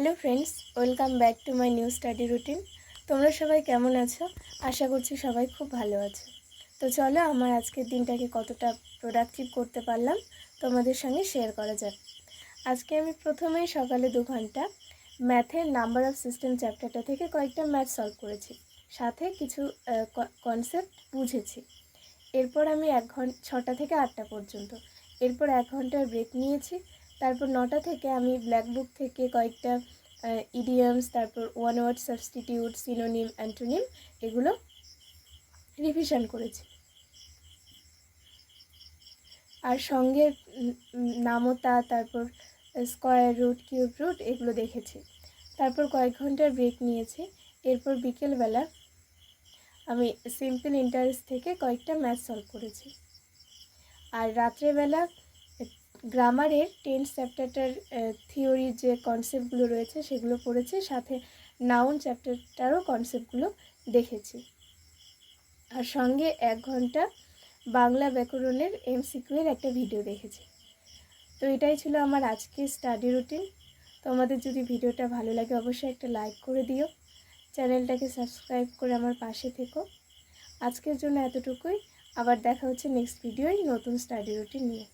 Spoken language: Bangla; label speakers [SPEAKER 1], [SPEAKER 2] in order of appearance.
[SPEAKER 1] Hello friends, welcome back to my new study routine. তোমরা সবাই কেমন আছো? আশা করছি সবাই খুব ভালো আছো। তো চলো আমার আজকের দিনটাকে কতটা প্রোডাক্টিভ করতে পারলাম তোমাদের সঙ্গে শেয়ার করা যাক। আজকে আমি প্রথমেই সকালে 2 ঘন্টা ম্যাথের নাম্বার অফ সিস্টেম চ্যাপ্টারটা থেকে কয়েকটা ম্যাথ সলভ করেছি, সাথে কিছু কনসেপ্ট বুঝেছি। এরপর আমি 6টা থেকে 8টা পর্যন্ত, এরপর 1 ঘন্টার ব্রেক নিয়েছি। তারপর 9টা থেকে আমি ব্ল্যাক বুক থেকে কয়েকটা ইডিয়মস, তারপর one word substitute, synonym, antonym এগুলো রিভিশন করেছি। আর সঙ্গে নামতা, তারপর স্কোয়ার রুট, কিউব রুট এগুলো দেখেছি। তারপর কয়েক ঘন্টার ব্রেক নিয়েছি। এরপর বিকেলবেলা আমি সিম্পল ইন্টারেস্ট থেকে কয়েকটা ম্যাথ সলভ করেছি। আর রাত্রেবেলা গ্রামারের 10th চ্যাপ্টারটার থিওরির যে কনসেপ্টগুলো রয়েছে সেগুলো পড়েছি, সাথে নাউন চ্যাপ্টারটারও কনসেপ্টগুলো দেখেছি। আর সঙ্গে 1 ঘন্টা বাংলা ব্যাকরণের MCQ এর একটা ভিডিও দেখেছি। তো এটাই ছিল আমার আজকের স্টাডি রুটিন। তোমাদের যদি ভিডিওটা ভালো লাগে অবশ্যই একটা লাইক করে দিও, চ্যানেলটাকে সাবস্ক্রাইব করে আমার পাশে থেকো। আজকের জন্য এতটুকুই। আবার দেখা হচ্ছে নেক্সট ভিডিওয় নতুন স্টাডি রুটিন নিয়ে।